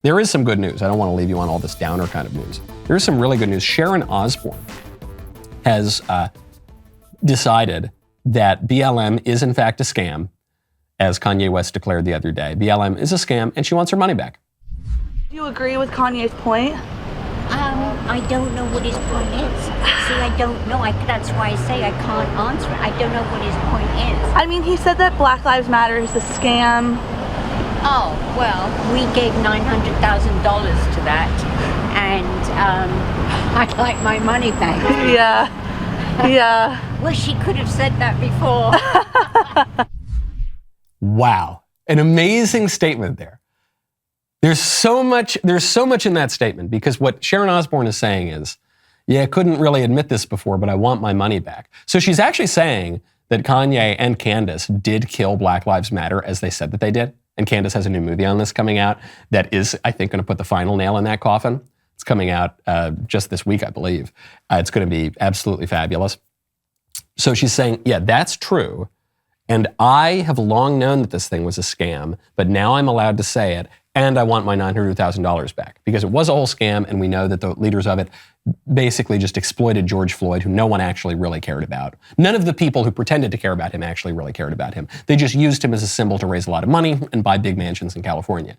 There is some good news. I don't want to leave you on all this downer kind of news. There is some really good news. Sharon Osbourne has decided that BLM is in fact a scam, as Kanye West declared the other day. BLM is a scam, and she wants her money back. Do you agree with Kanye's point? I don't know what his point is. See, I don't know. That's why I say I can't answer it. I don't know what his point is. I mean, he said that Black Lives Matter is a scam. Oh, well, we gave $900,000 to that, and I'd like my money back. Yeah. Well, she could have said that before. Wow. An amazing statement there. There's so much in that statement, because what Sharon Osbourne is saying is, yeah, I couldn't really admit this before, but I want my money back. So she's actually saying that Kanye and Candace did kill Black Lives Matter as they said that they did. And Candace has a new movie on this coming out that is, I think, going to put the final nail in that coffin. It's coming out just this week, I believe. It's going to be absolutely fabulous. So she's saying, yeah, that's true. And I have long known that this thing was a scam, but now I'm allowed to say it, and I want my $900,000 back, because it was a whole scam, and we know that the leaders of it basically just exploited George Floyd, who no one actually really cared about. None of the people who pretended to care about him actually really cared about him. They just used him as a symbol to raise a lot of money and buy big mansions in California.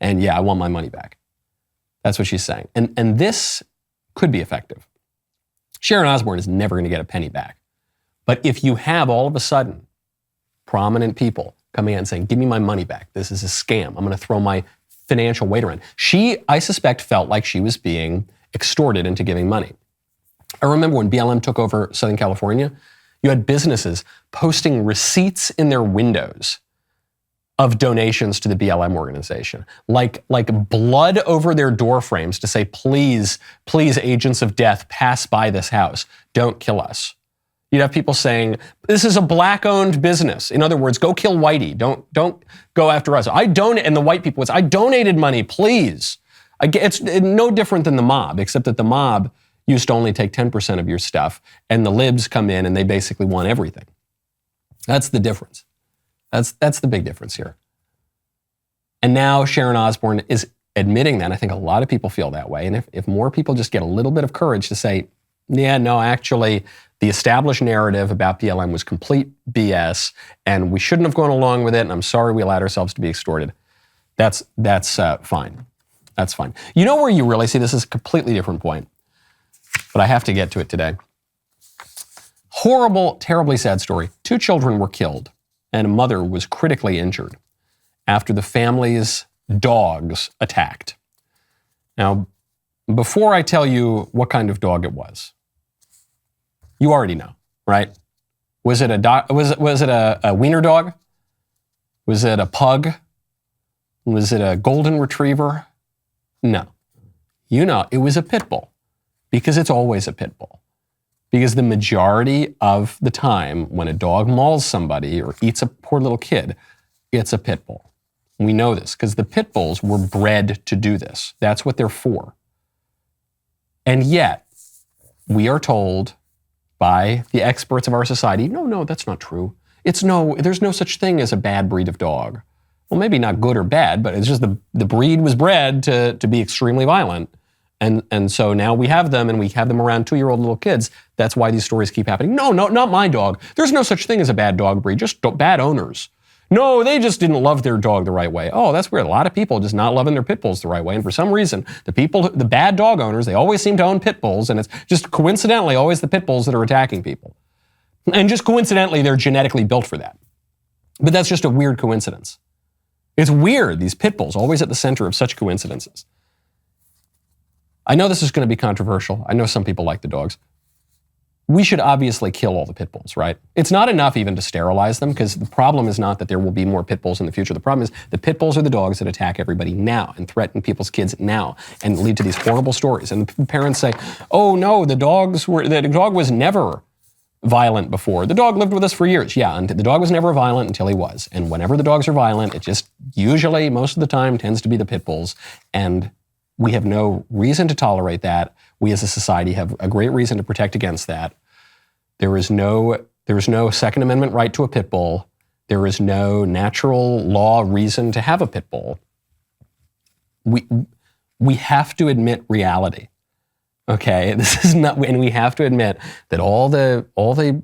And yeah, I want my money back. That's what she's saying. And this could be effective. Sharon Osbourne is never going to get a penny back. But if you have all of a sudden prominent people coming out and saying, give me my money back, this is a scam, I'm going to throw my financial weight around. She, I suspect, felt like she was being extorted into giving money. I remember when BLM took over Southern California, you had businesses posting receipts in their windows of donations to the BLM organization, like blood over their door frames to say, please, please, agents of death, pass by this house, don't kill us. You'd have people saying, this is a black-owned business. In other words, go kill Whitey. Don't go after us. And the white people would say, I donated money, please. It's no different than the mob, except that the mob used to only take 10% of your stuff, and the libs come in and they basically want everything. That's the difference. That's the big difference here. And now Sharon Osbourne is admitting that. I think a lot of people feel that way. And if more people just get a little bit of courage to say, yeah, no, actually, the established narrative about BLM was complete BS, and we shouldn't have gone along with it, and I'm sorry we allowed ourselves to be extorted. That's fine. That's fine. You know where you really see this is a completely different point, but I have to get to it today. Horrible, terribly sad story. 2 children were killed, and a mother was critically injured after the family's dogs attacked. Now, before I tell you what kind of dog it was, you already know, right? Was it a wiener dog? Was it a pug? Was it a golden retriever? No. You know, it was a pit bull, because it's always a pit bull. Because the majority of the time when a dog mauls somebody or eats a poor little kid, it's a pit bull. We know this because the pit bulls were bred to do this. That's what they're for. And yet, we are told by the experts of our society, no, that's not true. There's no such thing as a bad breed of dog. Well, maybe not good or bad, but it's just the breed was bred to be extremely violent. And so now we have them, and we have them around 2-year-old little kids. That's why these stories keep happening. No, not my dog. There's no such thing as a bad dog breed, just bad owners. No, they just didn't love their dog the right way. Oh, that's weird. A lot of people just not loving their pit bulls the right way. And for some reason, the bad dog owners, they always seem to own pit bulls, and it's just coincidentally always the pit bulls that are attacking people. And just coincidentally, they're genetically built for that. But that's just a weird coincidence. It's weird, these pit bulls, always at the center of such coincidences. I know this is going to be controversial. I know some people like the dogs. We should obviously kill all the pit bulls, right? It's not enough even to sterilize them, because the problem is not that there will be more pit bulls in the future. The problem is the pit bulls are the dogs that attack everybody now and threaten people's kids now and lead to these horrible stories. And the parents say, oh no, the dog was never violent before. The dog lived with us for years. Yeah, and the dog was never violent until he was. And whenever the dogs are violent, it just usually, most of the time, tends to be the pit bulls. And we have no reason to tolerate that. We as a society have a great reason to protect against that. There is no Second Amendment right to a pit bull. There is no natural law reason to have a pit bull. we have to admit reality. Okay, this is not, and we have to admit that all the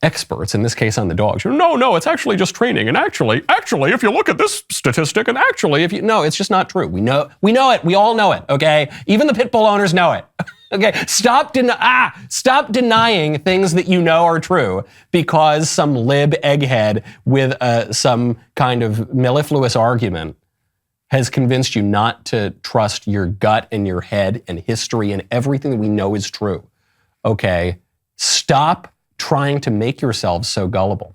experts, in this case on the dogs, no, it's actually just training, and actually, if you look at this statistic, and actually, no, it's just not true. We know it. We all know it. Okay, even the pit bull owners know it. Okay, stop denying things that you know are true because some lib egghead with some kind of mellifluous argument has convinced you not to trust your gut and your head and history and everything that we know is true. Okay, stop trying to make yourselves so gullible.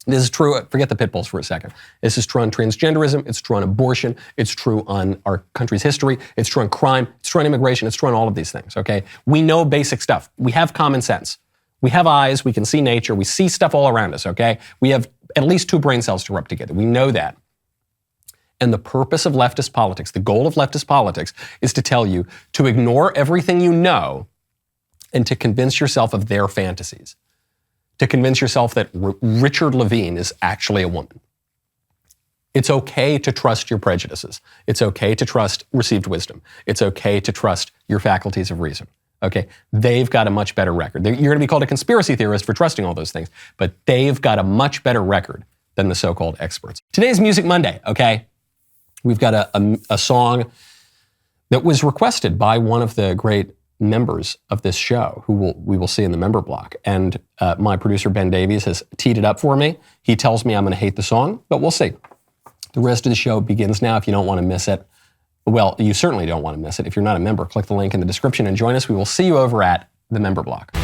This is true, forget the pit bulls for a second. This is true on transgenderism, it's true on abortion, it's true on our country's history, it's true on crime, it's true on immigration, it's true on all of these things, okay? We know basic stuff. We have common sense. We have eyes, we can see nature, we see stuff all around us, okay? We have at least 2 brain cells to rub together. We know that. And the purpose of leftist politics, the goal of leftist politics, is to tell you to ignore everything you know and to convince yourself of their fantasies. To convince yourself that Richard Levine is actually a woman. It's okay to trust your prejudices. It's okay to trust received wisdom. It's okay to trust your faculties of reason. Okay, they've got a much better record. You're going to be called a conspiracy theorist for trusting all those things, but they've got a much better record than the so-called experts. Today's Music Monday, okay? We've got a song that was requested by one of the great members of this show, who we will see in the member block. And my producer, Ben Davies, has teed it up for me. He tells me I'm going to hate the song, but we'll see. The rest of the show begins now. If you don't want to miss it, well, you certainly don't want to miss it. If you're not a member, click the link in the description and join us. We will see you over at the member block.